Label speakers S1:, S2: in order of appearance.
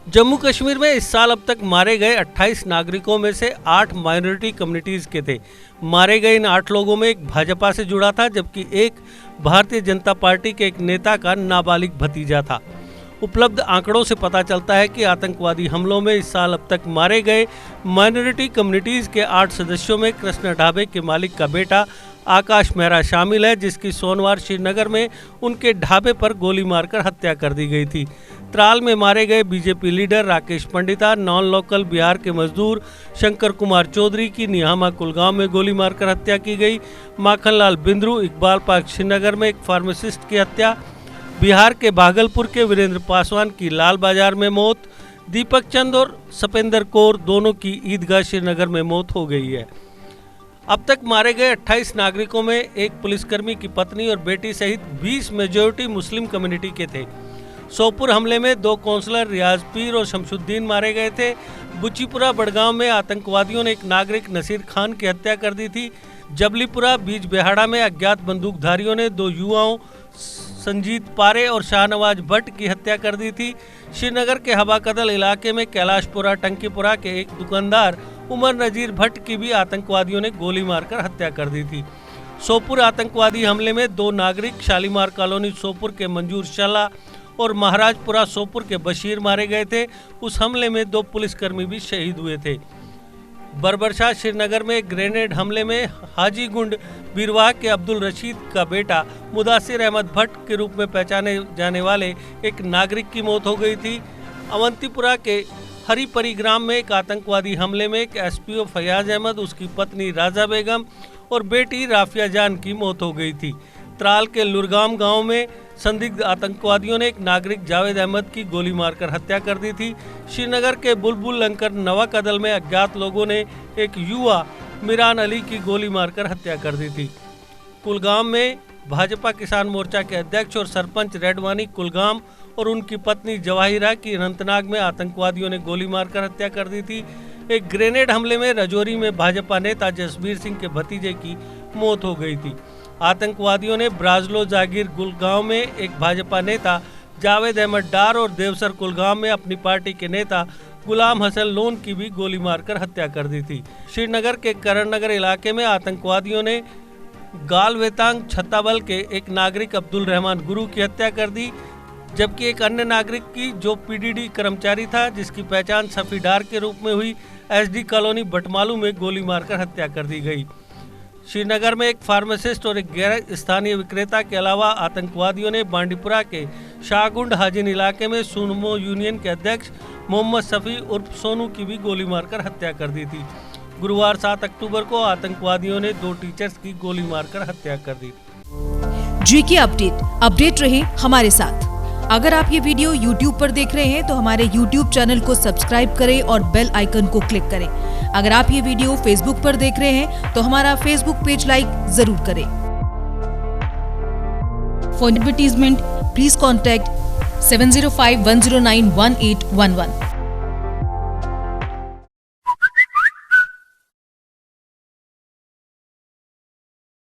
S1: जम्मू कश्मीर में इस साल अब तक मारे गए 28 नागरिकों में से 8 माइनॉरिटी कम्युनिटीज के थे। मारे गए इन 8 लोगों में एक भाजपा से जुड़ा था, जबकि एक भारतीय जनता पार्टी के एक नेता का नाबालिग भतीजा था। उपलब्ध आंकड़ों से पता चलता है कि आतंकवादी हमलों में इस साल अब तक मारे गए माइनॉरिटी कम्युनिटीज के 8 सदस्यों में कृष्ण ढाबे के मालिक का बेटा आकाश मेहरा शामिल है, जिसकी सोमवार श्रीनगर में उनके ढाबे पर गोली मारकर हत्या कर दी गई थी। त्राल में मारे गए BJP leader Rakesh Pandita, non local Bihar के मजदूर शंकर कुमार चौधरी की निहामा कुलगांव में गोली मारकर हत्या की गई। माखनलाल बिंद्रू, इकबाल पार्क श्रीनगर में एक फार्मासिस्ट की हत्या। बिहार के भागलपुर के वीरेंद्र पासवान की लाल बाजार में मौत। दीपक चंद और सपेंद्र कौर दोनों की ईदगाह श्रीनगर में मौत हो गई है। अब तक मारे गए 28 नागरिकों में एक पुलिसकर्मी की पत्नी और बेटी सहित 20 मेजॉरिटी मुस्लिम कम्युनिटी के थे। सोपुर हमले में 2 काउंसलर रियाज पीर और शमशुद्दीन मारे गए थे। बुच्चीपुरा बड़गांव में आतंकवादियों ने एक नागरिक नसीर खान की हत्या कर दी थी। जबलीपुरा बीज बिहाड़ा में अज्ञात बंदूकधारियों ने 2 युवाओं संजीत पारे और शाहनवाज भट्ट की हत्या कर दी थी। श्रीनगर के हवा कदल इलाके में कैलाशपुरा टंकीपुरा के एक दुकानदार उमर नजीर भट्ट की भी आतंकवादियों ने गोली मारकर हत्या कर दी थी। सोपुर आतंकवादी हमले में 2 नागरिक शालीमार कॉलोनी सोपुर के मंजूर शला और महाराजपुरा सोपुर के बशीर मारे गए थे। उस हमले में 2 पुलिसकर्मी भी शहीद हुए थे। बरबरशाह श्रीनगर में ग्रेनेड हमले में हाजी गुंड बीरवाह के अब्दुल रशीद का बेटा मुदासिर अहमद भट्ट के रूप में पहचाने जाने वाले एक नागरिक की मौत हो गई थी। अवंतीपुरा के हरिपरी ग्राम में एक आतंकवादी हमले में एक एसपीओ फयाज अहमद, उसकी पत्नी राजा बेगम और बेटी राफिया जान की मौत हो गई थी। त्राल के लुरगाम गांव में संदिग्ध आतंकवादियों ने एक नागरिक जावेद अहमद की गोली मारकर हत्या कर दी थी। श्रीनगर के बुलबुल लंकर नवा कदल में अज्ञात लोगों ने एक युवा मिरान अली की गोली मारकर हत्या कर दी थी। कुलगाम में भाजपा किसान मोर्चा के अध्यक्ष और सरपंच रेडवानी कुलगाम और उनकी पत्नी जवाहिरा की अनंतनाग में आतंकवादियों ने गोली मारकर हत्या कर दी थी। एक ग्रेनेड हमले में रजौरी में भाजपा नेता जसबीर सिंह के भतीजे की मौत हो गई थी। आतंकवादियों ने ब्राजलो जागीर कुलगांव में एक भाजपा नेता जावेद अहमद डार और देवसर कुलगांव में अपनी पार्टी के नेता गुलाम हसन लोन की भी गोली मारकर हत्या कर दी थी। श्रीनगर के करण नगर इलाके में आतंकवादियों ने गालवेतांग छत्ताबल के एक नागरिक अब्दुल रहमान गुरु की हत्या कर दी, जबकि एक अन्य नागरिक की जो पीडीडी कर्मचारी था, जिसकी पहचान सफी डार के रूप में हुई, एसडी कॉलोनी बटमालू में गोली मारकर हत्या कर दी गई। श्रीनगर में एक फार्मासिस्ट और एक गैर स्थानीय विक्रेता के अलावा आतंकवादियों ने बांडीपुरा के शाहगुंड हाजिन इलाके में सुनमो यूनियन के अध्यक्ष मोहम्मद सफ़ी उर्फ सोनू की भी गोली मारकर हत्या कर दी थी। गुरुवार 7 अक्टूबर को आतंकवादियों ने 2 टीचर्स की गोली मारकर हत्या कर दी।
S2: जीके अपडेट रहे हमारे साथ। अगर आप ये वीडियो YouTube पर देख रहे हैं तो हमारे YouTube चैनल को सब्सक्राइब करें और बेल आइकन को क्लिक करें। अगर आप ये वीडियो Facebook पर देख रहे हैं तो हमारा Facebook पेज लाइक जरूर करें। For advertisement please contact 7051091811।